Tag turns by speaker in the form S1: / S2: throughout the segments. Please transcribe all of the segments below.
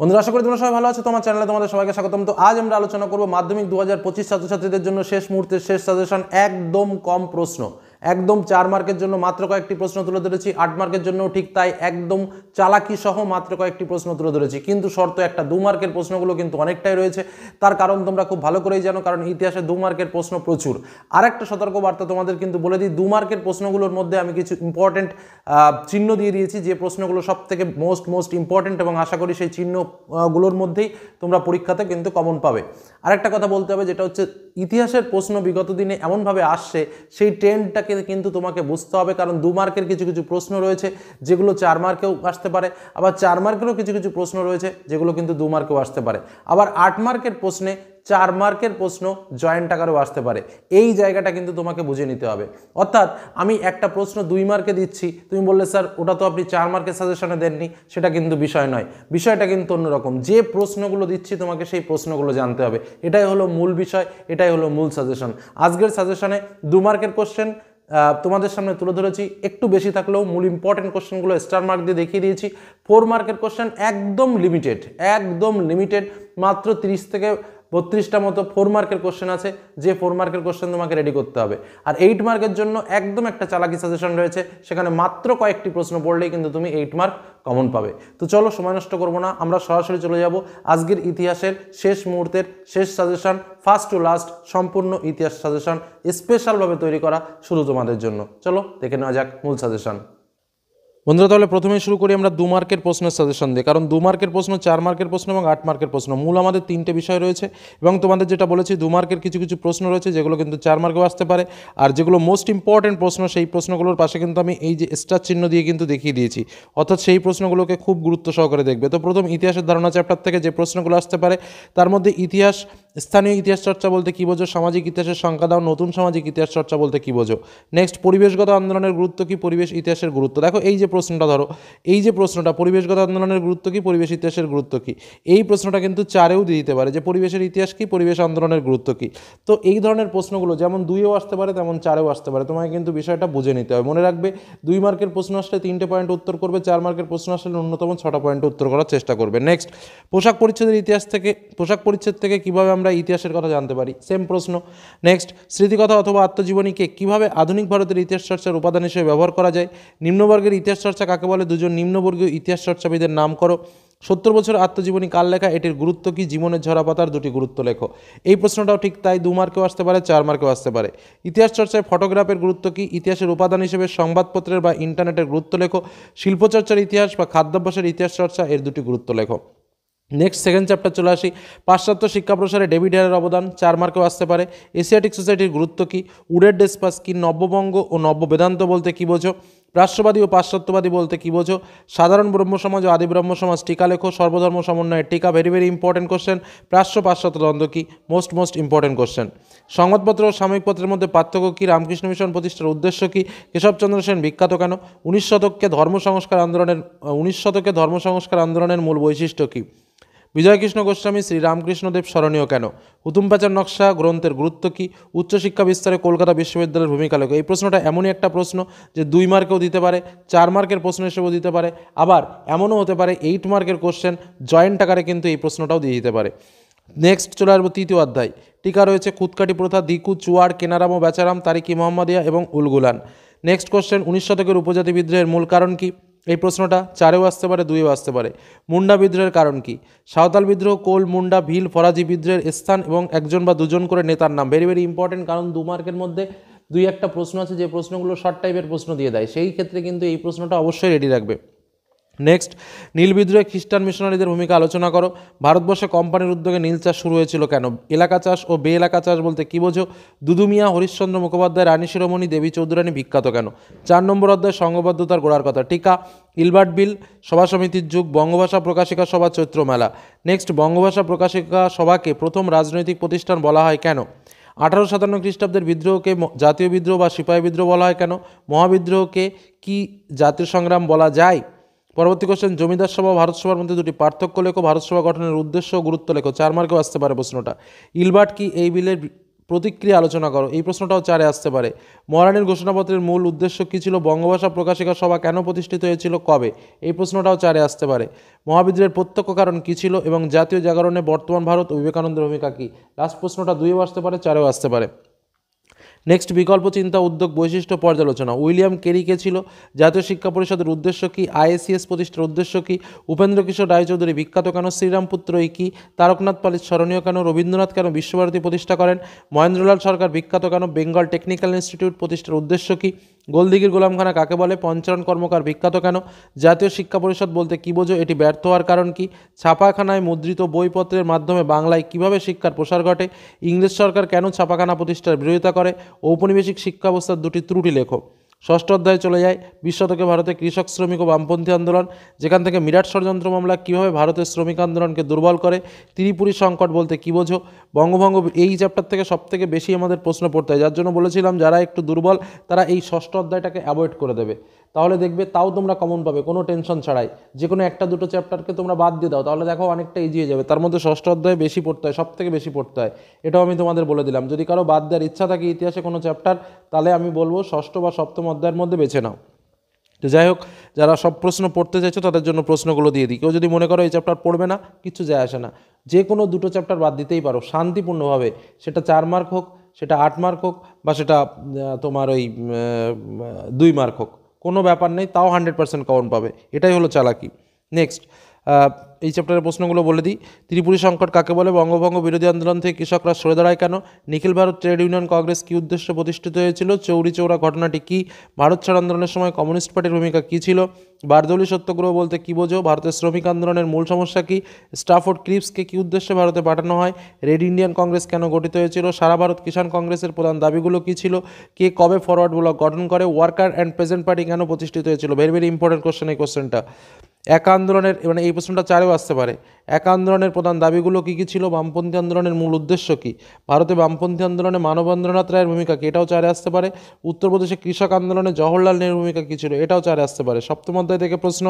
S1: বন্ধুরা, আশা করি তোমরা সবাই ভালো আছো। তোমার চ্যানেলে তোমাদের সবাইকে স্বাগতম। তো আজ আমরা আলোচনা করব মাধ্যমিক 2025 ছাত্রছাত্রীদের জন্য শেষ মুহূর্তের শেষ সাজেশন। একদম কম প্রশ্ন, একদম 4 মার্কের জন্য মাত্র কয়েকটি প্রশ্ন তুলে ধরেছি। 8 মার্কের জন্য ঠিক তাই, একদম চালাকি সহ মাত্র কয়েকটি প্রশ্ন তুলে ধরেছি। কিন্তু শর্ত একটা, 2 মার্কের প্রশ্নগুলো কিন্তু অনেকটাই রয়েছে। তার কারণ তোমরা খুব ভালো করেই জানো, কারণ ইতিহাসে 2 মার্কের প্রশ্ন প্রচুর। আর একটা সতর্ক বার্তা তোমাদের কিন্তু বলে দিই, 2 মার্কের প্রশ্নগুলোর মধ্যে আমি কিছু ইম্পর্টেন্ট চিহ্ন দিয়ে দিয়েছি, যে প্রশ্নগুলো সব থেকে মোস্ট ইম্পর্টেন্ট, এবং আশা করি সেই চিহ্নগুলোর মধ্যেই তোমরা পরীক্ষাতে কিন্তু কমন পাবে। আরেকটা কথা বলতে হবে, যেটা হচ্ছে ইতিহাসের প্রশ্ন বিগত দিনে এমনভাবে আসছে, সেই ট্রেন্ডটাকে কিন্তু তোমাকে বুঝতে হবে। কারণ 2 মার্কের কিছু কিছু প্রশ্ন রয়েছে যেগুলো 4 মার্কেও আসতে পারে, আবার 4 মার্কেরও কিছু কিছু প্রশ্ন রয়েছে যেগুলো কিন্তু 2 মার্কেও আসতে পারে, আবার 8 মার্কের প্রশ্নে 4 মার্কের প্রশ্ন জয়েন্ট আকারেও আসতে পারে। এই জায়গাটা কিন্তু তোমাকে বুঝে নিতে হবে। অর্থাৎ আমি একটা প্রশ্ন 2 মার্কে দিচ্ছি, তুমি বললে স্যার ওটা তো আপনি 4 মার্কের সাজেশনে দেননি, সেটা কিন্তু বিষয় নয়। বিষয়টা কিন্তু অন্যরকম। যে প্রশ্নগুলো দিচ্ছি তোমাকে সেই প্রশ্নগুলো জানতে হবে, এটাই হলো মূল বিষয়, এটাই হলো মূল সাজেশন। আজকের সাজেশনে 2 মার্কের কোশ্চেন তোমাদের সামনে তুলে ধরেছি, একটু বেশি থাকলেও মূল ইম্পর্টেন্ট কোশ্চেনগুলো স্টার মার্ক দিয়ে দেখিয়ে দিয়েছি। 4 মার্কের কোশ্চেন একদম লিমিটেড, মাত্র 30 থেকে 32টা মতো 4 মার্কের কোশ্চেন আছে, যে 4 মার্কের কোশ্চেন তোমাকে রেডি করতে হবে। আর 8 মার্কের জন্য একদম একটা চালাকি সাজেশন রয়েছে, সেখানে মাত্র কয়েকটি প্রশ্ন পড়লেই কিন্তু তুমি 8 মার্ক কমন পাবে। তো চলো, সময় নষ্ট করবো না, আমরা সরাসরি চলে যাব আজকের ইতিহাসের শেষ মুহূর্তের শেষ সাজেশন, ফার্স্ট টু লাস্ট সম্পূর্ণ ইতিহাস সাজেশন, স্পেশালভাবে তৈরি করা শুধু তোমাদের জন্য। চলো দেখে নেওয়া যাক মূল সাজেশন। বন্ধুরা, তাহলে প্রথমে শুরু করি আমরা 2 মার্কের প্রশ্নের সাজেশন দিয়ে। কারণ 2 মার্কের প্রশ্ন, 4 মার্কের প্রশ্ন এবং 8 মার্কের প্রশ্ন, মূল আমাদের 3টে বিষয় রয়েছে। এবং তোমাদের যেটা বলেছি, 2 মার্কের কিছু কিছু প্রশ্ন রয়েছে যেগুলো কিন্তু 4 মার্কেও আসতে পারে। আর যেগুলো মোস্ট ইম্পর্টেন্ট প্রশ্ন, সেই প্রশ্নগুলোর পাশে কিন্তু আমি এই যে স্টার চিহ্ন দিয়ে কিন্তু দেখিয়ে দিয়েছি। অর্থাৎ সেই প্রশ্নগুলোকে খুব গুরুত্ব সহকারে দেখবে। তো প্রথম ইতিহাসের ধারণা চ্যাপ্টার থেকে যে প্রশ্নগুলো আসতে পারে, তার মধ্যে ইতিহাস, স্থানীয় ইতিহাস চর্চা বলতে কী বোঝো, সামাজিক ইতিহাসের সংজ্ঞা দাও, নতুন সামাজিক ইতিহাস চর্চা বলতে কী বোঝো। নেক্সট, পরিবেশগত আন্দোলনের গুরুত্ব কী, পরিবেশ ইতিহাসের গুরুত্ব। দেখো এই যে প্রশ্নটা, ধরো এই যে প্রশ্নটা, পরিবেশগত আন্দোলনের গুরুত্ব কী, পরিবেশ ইতিহাসের গুরুত্ব কী, এই প্রশ্নটা কিন্তু 4এও দিয়ে দিতে পারে, যে পরিবেশের ইতিহাস কী, পরিবেশ আন্দোলনের গুরুত্ব কী। তো এই ধরনের প্রশ্নগুলো যেমন 2এও আসতে পারে, তেমন 4এও আসতে পারে। তোমাকে কিন্তু বিষয়টা বুঝে নিতে হবে। মনে রাখবে, 2 মার্কের প্রশ্ন আসলে 3টে পয়েন্ট উত্তর করবে, 4 মার্কের প্রশ্ন আসলে ন্যূনতম 6টা পয়েন্ট উত্তর করার চেষ্টা করবে। নেক্সট, পোশাক পরিচ্ছদ থেকে কীভাবে আমরা ইতিহাসের কথা জানতে পারি, সেম প্রশ্ন। নেক্সট, স্মৃতিকথা অথবা আত্মজীবনীকে কীভাবে আধুনিক ভারতের ইতিহাস চর্চার উপাদান হিসেবে ব্যবহার করা যায়। নিম্নবর্গের ইতিহাস চর্চা কাকে বলে, দুজন নিম্নবর্গীয় ইতিহাস চর্চাবিদের নাম করো। 70 বছর আত্মজীবনী কার লেখা, এটির গুরুত্ব কী, জীবনের ঝরাপাতার 2টি গুরুত্ব লেখো। এই প্রশ্নটাও ঠিক তাই, 2 মার্কেও আসতে পারে, 4 মার্কেও আসতে পারে। ইতিহাস চর্চায় ফটোগ্রাফের গুরুত্ব কী, ইতিহাসের উপাদান হিসেবে সংবাদপত্রের বা ইন্টারনেটের গুরুত্ব লেখো। শিল্পচর্চার ইতিহাস বা খাদ্যাভ্যাসের ইতিহাস চর্চা, এর 2টি গুরুত্ব লেখো। নেক্সট, সেকেন্ড চ্যাপ্টার চলে আসি। পাশ্চাত্য শিক্ষা প্রসারে ডেভিড হেয়ারের অবদান, 4 মার্কেও আসতে পারে। এশিয়াটিক সোসাইটির গুরুত্ব কী, উডের ডেসপাস কী, নব্যবঙ্গ ও নব্য বেদান্ত বলতে কী বোঝো, রাষ্ট্রবাদী ও পাশ্চাত্যবাদী বলতে কী বোঝো, সাধারণ ব্রহ্মসমাজ ও আদি ব্রহ্মসমাজ টিকা লেখো, সর্বধর্ম সমন্বয়ের টিকা, ভেরি ইম্পর্টেন্ট কোশ্চেন। পাশ্চাত্য দ্বন্দ্ব কী, মোস্ট ইম্পর্টেন্ট কোশ্চেন। সংবাদপত্র ও সাময়িক পত্রের মধ্যে পার্থক্য কী, রামকৃষ্ণ মিশন প্রতিষ্ঠার উদ্দেশ্য কী, কেশবচন্দ্র সেন বিখ্যাত কেন, 19 শতকে ধর্ম সংস্কার আন্দোলনের মূল বৈশিষ্ট্য কী, বিজয়কৃষ্ণ গোস্বামী শ্রীরামকৃষ্ণদেব স্মরণীয় কেন, হুতুম প্যাঁচার নকশা গ্রন্থের গুরুত্ব কী, উচ্চশিক্ষা বিস্তারে কলকাতা বিশ্ববিদ্যালয়ের ভূমিকা লেখো। এই প্রশ্নটা এমনই একটা প্রশ্ন যে 2 মার্কেও দিতে পারে, 4 মার্কের প্রশ্ন হিসেবেও দিতে পারে, আবার এমনও হতে পারে 8 মার্কের কোশ্চেন জয়েন্ট আকারে কিন্তু এই প্রশ্নটাও দিয়ে দিতে পারে। নেক্সট চলে আসবো 3য় অধ্যায়। টিকা রয়েছে খুদকাটি প্রথা, দিকু, চুয়াড়, কেনারাম ও বেচারাম, তারিকি মোহাম্মদিয়া এবং উলগুলান। নেক্সট কোশ্চেন, 19 শতকের উপজাতি বিদ্রোহের মূল কারণ কী, এই প্রশ্নটা 4এও আসতে পারে, 2এও আসতে পারে। মুন্ডা বিদ্রোহের কারণ কী, সাঁওতাল বিদ্রোহ, কোল, মুন্ডা, ভিল, ফরাজি বিদ্রোহের স্থান এবং একজন বা দুজন করে নেতার নাম। ভেরি ইম্পর্টেন্ট, কারণ 2 মার্কের মধ্যে 2-1টা প্রশ্ন আছে যে প্রশ্নগুলো শর্ট টাইপের প্রশ্ন দিয়ে দেয়, সেই ক্ষেত্রে কিন্তু এই প্রশ্নটা অবশ্যই রেডি রাখবে। নেক্সট, নীল বিদ্রোহে খ্রিস্টান মিশনারিদের ভূমিকা আলোচনা করো। ভারতবর্ষে কোম্পানির উদ্যোগে নীল চাষ শুরু হয়েছিল কেন, এলাকা চাষ ও বে এলাকা চাষ বলতে কী বোঝো, দুদুমিয়া, হরিশ্চন্দ্র মুখোপাধ্যায়, রানী শিরোমণি, দেবী চৌধুরানী বিখ্যাত কেন। 4 নম্বর অধ্যায়, সংঘবদ্ধতার গোড়ার কথা। টিকা, ইলবার্ট বিল, সভা সমিতির যুগ, বঙ্গভাষা প্রকাশিকা সভা, চৈত্র মেলা। নেক্সট, বঙ্গভাষা প্রকাশিকা সভাকে প্রথম রাজনৈতিক প্রতিষ্ঠান বলা হয় কেন। 1857 খ্রিস্টাব্দের বিদ্রোহকে জাতীয় বিদ্রোহ বা সিপাহী বিদ্রোহ বলা হয় কেন। মহাবিদ্রোহকে কি জাতীয় সংগ্রাম বলা যায়। পরবর্তী কোশ্চেন, জমিদার সভা ও ভারত সভার মধ্যে 2টি পার্থক্য লেখো, ভারত সভা গঠনের উদ্দেশ্য ও গুরুত্ব লেখো। 4 মার্কেও আসতে পারে প্রশ্নটা। ইলবার্ট কি, এই বিলের প্রতিক্রিয়া আলোচনা করো, এই প্রশ্নটাও 4-এ আসতে পারে। মহারানীর ঘোষণাপত্রের মূল উদ্দেশ্য কী ছিল? বঙ্গভাষা প্রকাশিকা সভা কেন প্রতিষ্ঠিত হয়েছিল, কবে? এই প্রশ্নটাও 4-এ আসতে পারে। মহাবিদ্রোহের প্রত্যক্ষ কারণ কী ছিল এবং জাতীয় জাগরণে বর্তমান ভারত ও বিবেকানন্দের ভূমিকা কী? লাস্ট প্রশ্নটা 2-এও আসতে পারে, 4-এও আসতে পারে। নেক্সট, বিকল্প চিন্তা, উদ্যোগ, বৈশিষ্ট্য, পর্যালোচনা। উইলিয়াম কেরি কে ছিল? জাতীয় শিক্ষা পরিষদের উদ্দেশ্য কী? আইএসিএস প্রতিষ্ঠার উদ্দেশ্য কী? উপেন্দ্র কিশোর রায়চৌধুরী বিখ্যাত কেন? শ্রীরামপুত্র কি? তারকনাথ পালিত স্মরণীয় কেন? রবীন্দ্রনাথ কেন বিশ্বভারতী প্রতিষ্ঠা করেন? মহেন্দ্রলাল সরকার বিখ্যাত কেন? বেঙ্গল টেকনিক্যাল ইনস্টিটিউট প্রতিষ্ঠার উদ্দেশ্য কী? গোলদিঘির গোলামখানা কাকে বলে? পঞ্চানন কর্মকার বিখ্যাত কেন? জাতীয় শিক্ষা পরিষদ বলতে কী বোঝো? এটি ব্যর্থ হওয়ার কারণ কী? ছাপাখানায় মুদ্রিত বইপত্রের মাধ্যমে বাংলায় কিভাবে শিক্ষার প্রসার ঘটে? ইংরেজ সরকার কেন ছাপাখানা প্রতিষ্ঠার বিরোধিতা করে? ঔপনিবেশিক শিক্ষা ব্যবস্থার 2টি ত্রুটি লেখো। ষষ্ঠ অধ্যায়ে চলে যায় 20 শতকে ভারতে কৃষক, শ্রমিক ও বামপন্থী আন্দোলন, যেখান থেকে মিরাট ষড়যন্ত্র মামলা কীভাবে ভারতের শ্রমিক আন্দোলনকে দুর্বল করে? ত্রিপুরী সংকট বলতে কী বোঝো? বঙ্গভঙ্গ, এই চ্যাপ্টার থেকে সবথেকে বেশি আমাদের প্রশ্ন পড়তে হয়, যার জন্য বলেছিলাম যারা একটু দুর্বল তারা এই ষষ্ঠ অধ্যায়টাকে অ্যাভয়েড করে দেবে, তাহলে দেখবে তাও তোমরা কমন পাবে কোনো টেনশন ছাড়াই। যে কোনো একটা দুটো চ্যাপ্টারকে তোমরা বাদ দিয়ে দাও, তাহলে দেখো অনেকটা ইজি হয়ে যাবে। তার মধ্যে ষষ্ঠ অধ্যায়ে বেশি পড়তে হয়, সবথেকে বেশি পড়তে হয়, এটাও আমি তোমাদের বলে দিলাম। যদি কারো বাদ দেওয়ার ইচ্ছা থাকে ইতিহাসে কোনো চ্যাপ্টার, তাহলে আমি বলবো ষষ্ঠ বা সপ্তম অধ্যায়ের মধ্যে বেছে নাও। তো যাই হোক, যারা সব প্রশ্ন পড়তে চাইছো তাদের জন্য প্রশ্নগুলো দিয়ে দিই। কেউ যদি মনে করো এই চ্যাপ্টার পড়বে না, কিছু যায় আসে না, যে কোনো দুটো চ্যাপ্টার বাদ দিতেই পারো শান্তিপূর্ণভাবে, সেটা 4 মার্ক হোক, সেটা 8 মার্ক হোক, বা সেটা তোমার ওই 2 মার্ক হোক, কোনো ব্যাপার নেই, তাও 100% কমন পাবে, এটাই হলো চালাকি। নেক্সট, এই চ্যাপ্টারের প্রশ্নগুলো বলে দিই। ত্রিপুরী সংকট কাকে বলে? বঙ্গভঙ্গ বিরোধী আন্দোলন থেকে কৃষকরা সরে দাঁড়ায় কেন? নিখিল ভারত ট্রেড ইউনিয়ন কংগ্রেস কী উদ্দেশ্যে প্রতিষ্ঠিত হয়েছিল? চৌরি চৌরা ঘটনাটি কী? ভারত ছাড় আন্দোলনের সময় কমিউনিস্ট পার্টির ভূমিকা কী ছিল? বারদৌলি সত্যাগ্রহ বলতে কী বোঝো? ভারতের শ্রমিক আন্দোলনের মূল সমস্যা কী? স্টাফোর্ড ক্রিপসকে কী উদ্দেশ্যে ভারতে পাঠানো হয়? রেড ইন্ডিয়ান কংগ্রেস কেন গঠিত হয়েছিল? সারা ভারত কিষাণ কংগ্রেসের প্রধান দাবিগুলো কী ছিল? কে কবে ফরওয়ার্ড ব্লক গঠন করে? ওয়ার্কার অ্যান্ড প্রেজেন্ট পার্টি কেন প্রতিষ্ঠিত হয়েছিল? ভেরি ভেরি ইম্পর্টেন্ট কোশ্চেন এই কোশ্চেনটা। একা আন্দোলনের, মানে এই প্রশ্নটা 4-এও আসতে পারে। একা আন্দোলনের প্রধান দাবিগুলো কী কী ছিল? বামপন্থী আন্দোলনের মূল উদ্দেশ্য কী? ভারতে বামপন্থী আন্দোলনে মানবেন্দ্রনাথ রায়ের ভূমিকা কী? এটাও 4-এ আসতে পারে। উত্তরপ্রদেশে কৃষক আন্দোলনে জওহরলাল নেহরুর ভূমিকা কী ছিল? এটাও 4-এ আসতে পারে। সপ্তম অধ্যায় থেকে প্রশ্ন,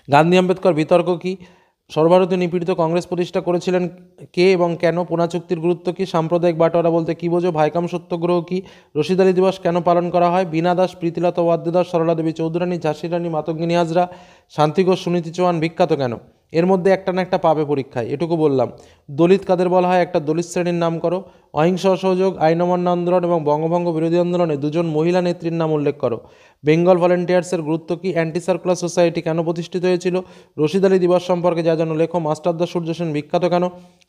S1: গান্ধী আম্বেদকর বিতর্ক কী? সর্বভারতীয় নিপীড়িত কংগ্রেস প্রতিষ্ঠা করেছিলেন কে এবং কেন? পুনা চুক্তির গুরুত্ব কী? সাম্প্রদায়িক বাটোয়ারা বলতে কী বোঝো? ভাইকাম সত্যাগ্রহ কী? রশিদ আলী দিবস কেন পালন করা হয়? বীণা দাস, প্রীতিলতা ওয়াদ্দেদার, সরলা দেবী চৌধুরানী, ঝাঁসি রানী, মাতঙ্গিনী হাজরা, শান্তি ঘোষ, সুনীতি চৌহান বিখ্যাত কেন? এর মধ্যে একটা না একটা পাবে পরীক্ষায়, এটুকু বললাম। দলিত কাদের বলা হয়? একটা দলিত শ্রেণীর নাম করো। অহিংস অসহযোগ, আইন অমান্য আন্দোলন এবং বঙ্গভঙ্গ বিরোধী আন্দোলনে 2জন মহিলা নেত্রীর নাম উল্লেখ করো। বেঙ্গল ভলেন্টিয়ার্সের গুরুত্ব কী? অ্যান্টি সার্কুলার সোসাইটি কেন প্রতিষ্ঠিত হয়েছিল? রশিদ আলী দিবস সম্পর্কে যা জানো লেখো। মাস্টারদা সূর্য সেন বিখ্যাত কেন?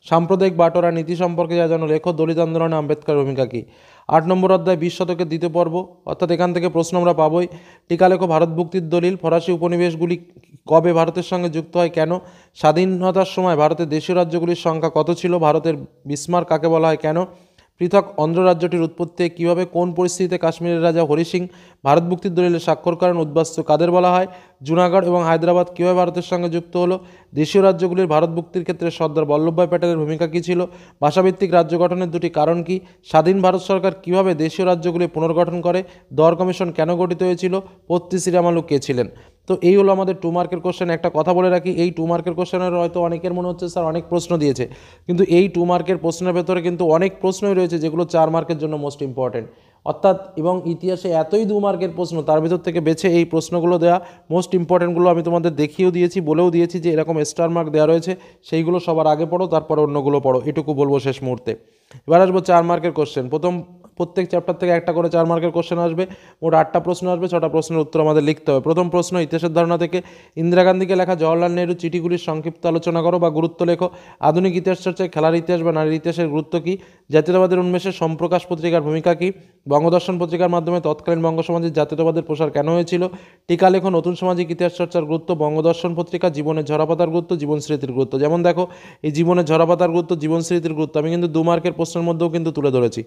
S1: সাম্প্রদায়িক বাটোয়ারা নীতি সম্পর্কে যা জানো লেখো। দলিত আন্দোলনে আম্বেদকরের ভূমিকা কী? 8 নম্বর অধ্যায় 20 শতকের দ্বিতীয় পর্ব, অর্থাৎ এখান থেকে প্রশ্ন আমরা পাবোই। টিকা লেখো। ভারত মুক্তির দলিল, ফরাসি উপনিবেশগুলি কবে ভারতের সঙ্গে যুক্ত হয়, কেন? স্বাধীনতার সময় ভারতের দেশীয় রাজ্যগুলির সংখ্যা কত ছিল? ভারতের বিসমার্ক কাকে বলা হয়, কেন? পৃথক অন্ধ্র রাজ্যটির উৎপত্তি কীভাবে, কোন পরিস্থিতিতে কাশ্মীরের রাজা হরি সিং ভারত মুক্তির দলিলে স্বাক্ষর করেন? উদ্বাস্তু কাদের বলা হয়? জুনাগড় এবং হায়দ্রাবাদ কীভাবে ভারতের সঙ্গে যুক্ত হলো? দেশীয় রাজ্যগুলির ভারত মুক্তির ক্ষেত্রে সর্দার বল্লভভাই প্যাটেলের ভূমিকা কী ছিল? ভাষাভিত্তিক রাজ্য গঠনের 2টি কারণ কী? স্বাধীন ভারত সরকার কীভাবে দেশীয় রাজ্যগুলি পুনর্গঠন করে? দর কমিশন কেন গঠিত হয়েছিল? পত্তি শ্রীরামালু কে ছিলেন? তো এই হলো আমাদের 2 মার্কের কোশ্চেন। একটা কথা বলে রাখি, এই 2 মার্কের কোশ্চেনের হয়তো অনেকের মনে হচ্ছে স্যার অনেক প্রশ্ন দিয়েছে, কিন্তু এই 2 মার্কের প্রশ্নের ভেতরে কিন্তু অনেক প্রশ্নই রয়েছে যেগুলো 4 মার্কের জন্য মোস্ট ইম্পর্টেন্ট, অর্থাৎ এবং ইতিহাসে এতই 2 মার্কের প্রশ্ন, তার ভিতর থেকে বেছে এই প্রশ্নগুলো দেওয়া মোস্ট ইম্পর্টেন্টগুলো আমি তোমাদের দেখিয়েও দিয়েছি, বলেও দিয়েছি যে এরকম স্টার মার্ক দেওয়া রয়েছে, সেইগুলো সবার আগে পড়ো, তারপরে অন্যগুলো পড়ো, এটুকু বলবো শেষ মুহূর্তে। এবার আসবো 4 মার্কের কোশ্চেন। প্রত্যেক চ্যাপ্টার থেকে একটা করে 4 মার্কের কোশ্চেন আসবে, মোট 8টা প্রশ্ন আসবে, 6টা প্রশ্নের উত্তর আমাদের লিখতে হবে। প্রথম প্রশ্ন, ইতিহাসের ধারণা থেকে ইন্দিরা গান্ধীকে লেখা জওহরলাল নেহরু চিঠিগুলির সংক্ষিপ্ত আলোচনা করো বা গুরুত্ব লেখো। আধুনিক ইতিহাস চর্চায় খেলার ইতিহাস বা নারীর ইতিহাসের গুরুত্ব কী? জাতীয়তাবাদের উন্মেষে সম্প্রকাশ পত্রিকার ভূমিকা কী? বঙ্গদর্শন পত্রিকার মাধ্যমে তৎকালীন বঙ্গ সমাজের জাতীয়তাবাদের প্রসার কেন হয়েছিল? টিকা লেখো। নতুন সামাজিক ইতিহাস চর্চার গুরুত্ব, বঙ্গদর্শন পত্রিকা, জীবনের ঝরাপাতার গুরুত্ব, জীবন স্মৃতির গুরুত্ব। যেমন দেখো, এই জীবনের ঝরাপাতার গুরুত্ব, জীবন স্মৃতির গুরুত্ব আমি কিন্তু 2 মার্কের প্রশ্নের মধ্যেও কিন্তু তুলে ধরেছি,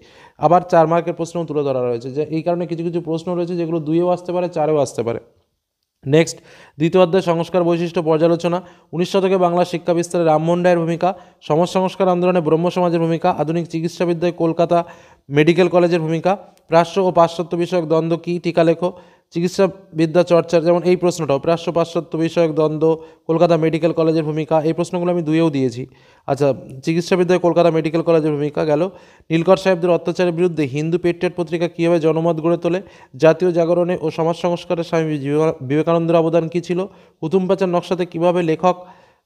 S1: আবার 4 মার্কের প্রশ্নও তুলে ধরা রয়েছে, যে এই কারণে কিছু কিছু প্রশ্ন রয়েছে যেগুলো 2-এও আসতে পারে, 4-এও আসতে পারে। নেক্সট, দ্বিতীয় অধ্যায় সংস্কার বৈশিষ্ট্য পর্যালোচনা। 19 শতকে বাংলার শিক্ষা বিস্তারে রামমোহন রায়ের ভূমিকা, সমাজ সংস্কার আন্দোলনে ব্রহ্ম সমাজের ভূমিকা, আধুনিক চিকিৎসাবিদ্যায় কলকাতা মেডিকেল কলেজের ভূমিকা, প্রাচ্য ও পাশ্চাত্য বিষয়ক দ্বন্দ্ব কী? টিকা লেখো। চিকিৎসাবিদ্যা চর্চার, যেমন এই প্রশ্নটাও প্রাশ্য পাশ্চাত্য বিষয়ক দ্বন্দ্ব, কলকাতা মেডিকেল কলেজের ভূমিকা, এই প্রশ্নগুলো আমি দুইয়েও দিয়েছি। আচ্ছা, চিকিৎসাবিদ্যায় কলকাতা মেডিকেল কলেজের ভূমিকা গেল। নীলকর সাহেবদের অত্যাচারের বিরুদ্ধে হিন্দু পেট্রিয়ট পত্রিকা কীভাবে জনমত গড়ে তোলে, জাতীয় জাগরণে ও সমাজ সংস্কারে স্বামী বিবেকানন্দের অবদান কী ছিল, হুতুম প্যাঁচার নকশাতে কীভাবে লেখক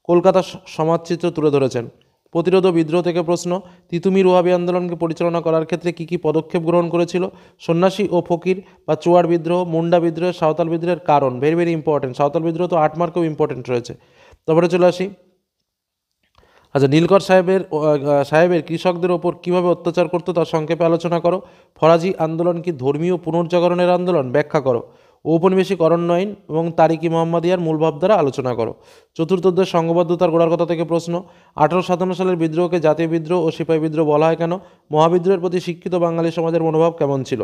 S1: কলকাতা সমাজচিত্র তুলে ধরেছেন। প্রতিরোধ ও বিদ্রোহ থেকে প্রশ্ন, তিতুমির ওয়াহাবি আন্দোলনকে পরিচালনা করার ক্ষেত্রে কী কী পদক্ষেপ গ্রহণ করেছিল, সন্ন্যাসী ও ফকির বা চোয়ার বিদ্রোহ, মুন্ডা বিদ্রোহ, সাঁওতাল বিদ্রোহের কারণ, ভেরি ভেরি ইম্পর্টেন্ট, সাঁওতাল বিদ্রোহ তো 8 মার্কেও ইম্পর্টেন্ট রয়েছে। তারপরে চলে আসি, আচ্ছা, নীলকর সাহেবের কৃষকদের ওপর কীভাবে অত্যাচার করতো তার সংক্ষেপে আলোচনা করো। ফরাজি আন্দোলন কি ধর্মীয় পুনর্জাগরণের আন্দোলন, ব্যাখ্যা করো। ঔপনিবেশিক অরণ্য আইন এবং তারিকি মোহাম্মদিয়ার মূল ভাবধারা আলোচনা করো। চতুর্থ অধ্যায় সংঘবদ্ধতার গোড়ার কথা থেকে প্রশ্ন, 1857 সালের বিদ্রোহকে জাতীয় বিদ্রোহ ও সিপাহী বিদ্রোহ বলা হয় কেন, মহাবিদ্রোহের প্রতি শিক্ষিত বাঙালি সমাজের মনোভাব কেমন ছিল।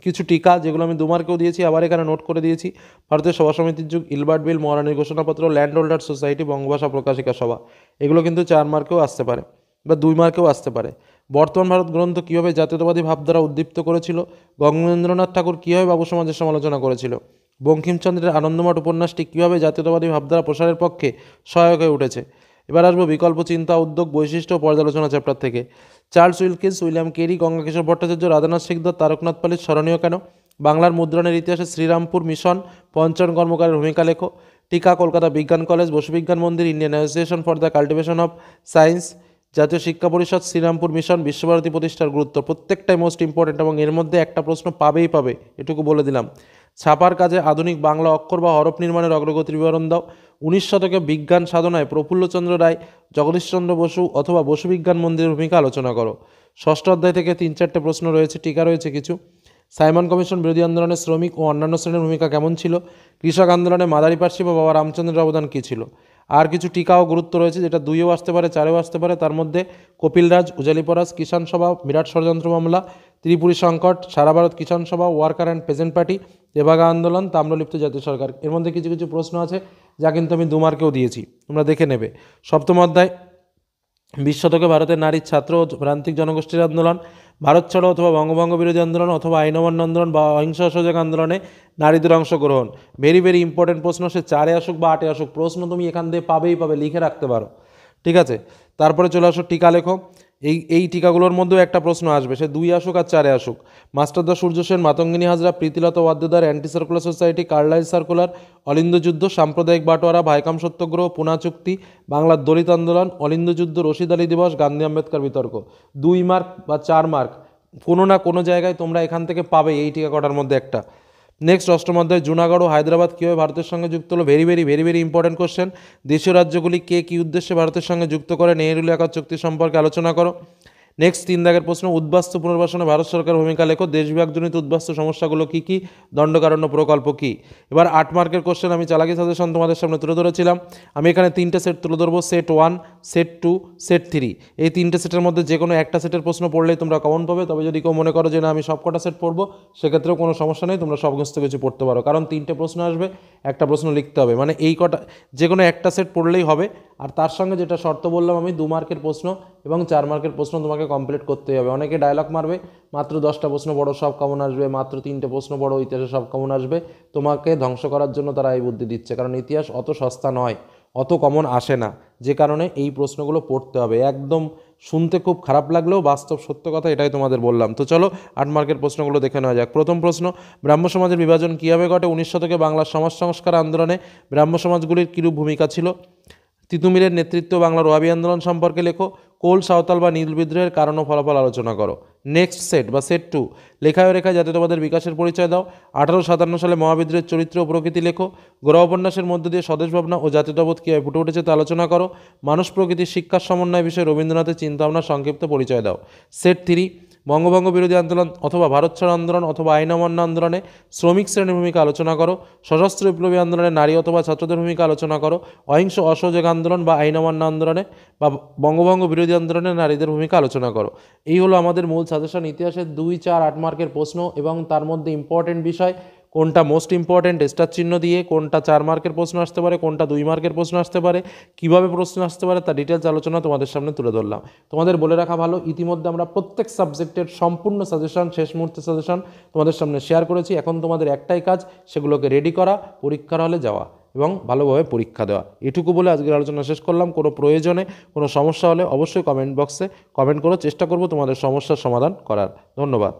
S1: কিছু টিকা যেগুলো আমি 2 মার্কেও দিয়েছি, আবার এখানে নোট করে দিয়েছি। ভারতীয় সভা সমিতির যুগ, ইলবার্ট বিল, মহারানীর ঘোষণাপত্র, ল্যান্ড হোল্ডার সোসাইটি, বঙ্গভাষা প্রকাশিকা সভা, এগুলো কিন্তু 4 মার্কেও আসতে পারে বা 2 মার্কেও আসতে পারে। বর্তমান ভারত গ্রন্থ কীভাবে জাতীয়তাবাদী ভাবধারা উদ্দীপ্ত করেছিল, গঙ্গেন্দ্রনাথ ঠাকুর কীভাবে বাবু সমাজের সমালোচনা করেছিল, বঙ্কিমচন্দ্রের আনন্দমঠ উপন্যাসটি কীভাবে জাতীয়তাবাদী ভাবধারা প্রসারের পক্ষে সহায়ক হয়ে উঠেছে। এবার আসবো বিকল্প চিন্তা, উদ্যোগ, বৈশিষ্ট্য ও পর্যালোচনা চ্যাপ্টার থেকে। Charles Wilkins, William Carey, Gangakishore Bhattacharya, Radhanath Sikdar, Taraknath Palit স্মরণীয় কেন, বাংলার মুদ্রণের ইতিহাসে শ্রীরামপুর মিশন, পঞ্চন কর্মকারের ভূমিকা লেখো। টিকা কলকাতা বিজ্ঞান কলেজ, বসু বিজ্ঞান মন্দির, Indian association for the cultivation of science, জাতীয় শিক্ষা পরিষদ, শ্রীরামপুর মিশন, বিশ্বভারতী প্রতিষ্ঠার গুরুত্ব, প্রত্যেকটাই মোস্ট ইম্পর্টেন্ট এবং এর মধ্যে একটা প্রশ্ন পাবেই পাবে, এটুকু বলে দিলাম। ছাপার কাজে আধুনিক বাংলা অক্ষর বা হরফ নির্মাণের অগ্রগতির বিবরণ দাও। 19 শতকে বিজ্ঞান সাধনায় প্রফুল্লচন্দ্র রায়, জগদীশচন্দ্র বসু অথবা বসু বিজ্ঞান মন্দিরের ভূমিকা আলোচনা করো। ষষ্ঠ অধ্যায় থেকে 3-4টে প্রশ্ন রয়েছে, টিকা রয়েছে কিছু। সাইমন কমিশন বিরোধী আন্দোলনে শ্রমিক ও অন্যান্য শ্রেণীর ভূমিকা কেমন ছিল, কৃষক আন্দোলনে মাদারি পার্সি বা বাবা রামচন্দ্রের অবদান কী ছিল। আর কিছু টিকাও গুরুত্ব রয়েছে, যেটা 2-এও আসতে পারে, 4-এও আসতে পারে। তার মধ্যে কপিলরাজ, উজালিপরাজ, কিষাণ সভা, বিরাট ষড়যন্ত্র মামলা, ত্রিপুরী সংকট, সারা ভারত কিষাণ সভা, ওয়ার্কার অ্যান্ড পেজেন্ট পার্টি, তেভাগা আন্দোলন, তাম্রলিপ্ত জাতীয় সরকার। এর মধ্যে কিছু কিছু প্রশ্ন আছে যা কিন্তু আমি 2 মার্কেও দিয়েছি, তোমরা দেখে নেবে। সপ্তম অধ্যায়, 20 শতকে ভারতের নারী, ছাত্র ও প্রান্তিক জনগোষ্ঠীর আন্দোলন, ভারত ছাড়ো অথবা বঙ্গভঙ্গ বিরোধী আন্দোলন অথবা আইন অমান্য আন্দোলন বা অহিংস অসহযোগ আন্দোলনে নারীদের অংশগ্রহণ। ভেরি ভেরি ইম্পর্টেন্ট প্রশ্ন, সে 4-এ আসুক বা 8-এ আসুক, প্রশ্ন তুমি এখান থেকে পাবেই পাবে, লিখে রাখতে পারো, ঠিক আছে। তারপরে চলে আসো টিকা লেখো। এই টিকাগুলোর মধ্যেও একটা প্রশ্ন আসবে, সে 2 আসুক আর 4-এ আসুক। মাস্টারদা Surya Sen, Matangini Hazra, Pritilata Waddedar, anti circular society, Carlile circular, অলিন্দ যুদ্ধ, সাম্প্রদায়িক বাটোয়ারা, ভাইকাম সত্যগ্রহ, পুনা চুক্তি, বাংলার দলিত আন্দোলন, অলিন্দ যুদ্ধ, রশিদ আলী দিবস, গান্ধী আম্বেদকর বিতর্ক। 2 মার্ক বা 4 মার্ক কোনো না কোনো জায়গায় তোমরা এখান থেকে পাবে, এই টিকা কটার মধ্যে একটা। নেক্সট, অষ্টম অধ্যায়, জুনাগড় ও হায়দ্রাবাদ কীভাবে ভারতের সঙ্গে যুক্ত হলো, very very very very important question. দেশীয় রাজ্যগুলি কে কী উদ্দেশ্যে ভারতের সঙ্গে যুক্ত করে, নেহেরু লেখক চুক্তি সম্পর্কে আলোচনা করো। নেক্সট, 3 দাগের প্রশ্ন, উদ্বাস্তু পুনর্বাসনে ভারত সরকারের ভূমিকা লেখো। দেশবিভাগজনিত উদ্বাস্তু সমস্যাগুলো কী কী, দণ্ডকারণ্য প্রকল্প কী। এবার 8 মার্কের কোশ্চেন আমি চালাকি সাজেশন তোমাদের সামনে তুলে ধরেছিলাম। আমি এখানে 3টে সেট তুলে ধরবো, সেট 1, সেট 2, সেট 3। এই 3টে সেটের মধ্যে যে কোনো একটা সেটের প্রশ্ন পড়লেই তোমরা কমন পাবে। তবে যদি কেউ মনে করো যে না আমি সব কটা সেট পড়বো, সেক্ষেত্রেও কোনো সমস্যা নেই, তোমরা সমস্ত কিছু পড়তে পারো, কারণ 3টে প্রশ্ন আসবে, একটা প্রশ্ন লিখতে হবে, মানে এই কটা যে কোনো একটা সেট পড়লেই হবে। আর তার সঙ্গে যেটা শর্ত বললাম আমি, 2 মার্কের প্রশ্ন এবং 4 মার্কের প্রশ্ন তোমাকে কমপ্লিট করতেই হবে। অনেকে ডায়লগ মারবে, মাত্র 10টা প্রশ্ন পড়ো সব কমন আসবে, মাত্র 3টে প্রশ্ন পড়ো ইতিহাসে সব কমন আসবে। তোমাকে ধ্বংস করার জন্য তারা এই বুদ্ধি দিচ্ছে, কারণ ইতিহাস অত সস্তা নয়, অত কমন আসে না, যে কারণে এই প্রশ্নগুলো পড়তে হবে। একদম শুনতে খুব খারাপ লাগলেও বাস্তব সত্য কথা, এটাই তোমাদের বললাম। তো চলো 8 মার্কের প্রশ্নগুলো দেখে নেওয়া যাক। প্রথম প্রশ্ন, ব্রাহ্ম সমাজের বিভাজন কীভাবে ঘটে, 19 শতকে বাংলার সমাজ সংস্কার আন্দোলনে ব্রাহ্ম সমাজগুলির কীরূপ ভূমিকা ছিল। তিতুমিরের নেতৃত্ব বাংলার ওয়াহাবি আন্দোলন সম্পর্কে লেখো। কোল, সাঁওতাল বা নীল বিদ্রোহের কারণ ও ফলাফল আলোচনা করো। নেক্সট সেট বা সেট 2, লেখায় ও রেখায় জাতীয়তাবাদের বিকাশের পরিচয় দাও। 1857 সালে মহাবিদ্রোহের চরিত্র ও প্রকৃতি লেখো। গোড়া উপন্যাসের মধ্য দিয়ে স্বদেশ ভাবনা ও জাতীয়তাবোধ কীভাবে ফুটে উঠেছে তা আলোচনা করো। মানুষ প্রকৃতির শিক্ষার সমন্বয় বিষয়ে রবীন্দ্রনাথের চিন্তাভাবনার সংক্ষিপ্ত পরিচয় দাও। সেট 3, বঙ্গভঙ্গ বিরোধী আন্দোলন অথবা ভারত ছাড়ো আন্দোলন অথবা আইন অমান্য আন্দোলনে শ্রমিক শ্রেণীর ভূমিকা আলোচনা করো। সশস্ত্র বিপ্লবী আন্দোলনে নারী অথবা ছাত্রদের ভূমিকা আলোচনা করো। অহিংস অসহযোগ আন্দোলন বা আইন অমান্য আন্দোলনে বা বঙ্গভঙ্গ বিরোধী আন্দোলনে নারীদের ভূমিকা আলোচনা করো। এই হলো আমাদের মূল সাজেশন, ইতিহাসের 2, 4, 8 মার্কের প্রশ্ন এবং তার মধ্যে ইম্পর্টেন্ট বিষয় কোনটা মোস্ট ইম্পর্ট্যান্ট স্টার চিহ্ন দিয়ে, কোনটা 4 মার্কের প্রশ্ন আসতে পারে, কোনটা 2 মার্কের প্রশ্ন আসতে পারে, কিভাবে প্রশ্ন আসতে পারে, তার ডিটেলস আলোচনা তোমাদের সামনে তুলে ধরলাম। তোমাদের বলে রাখা ভালো, ইতিমধ্যে আমরা প্রত্যেক সাবজেক্টের সম্পূর্ণ সাজেশন, শেষ মুহূর্তে সাজেশন তোমাদের সামনে শেয়ার করেছি। এখন তোমাদের একটাই কাজ, সেগুলোকে রেডি করা, পরীক্ষার হলে যাওয়া এবং ভালোভাবে পরীক্ষা দেওয়া। এটুকু বলে আজকের আলোচনা শেষ করলাম। কোনো প্রয়োজনে কোনো সমস্যা হলে অবশ্যই কমেন্ট বক্সে কমেন্ট করো, চেষ্টা করব তোমাদের সমস্যার সমাধান করার। ধন্যবাদ।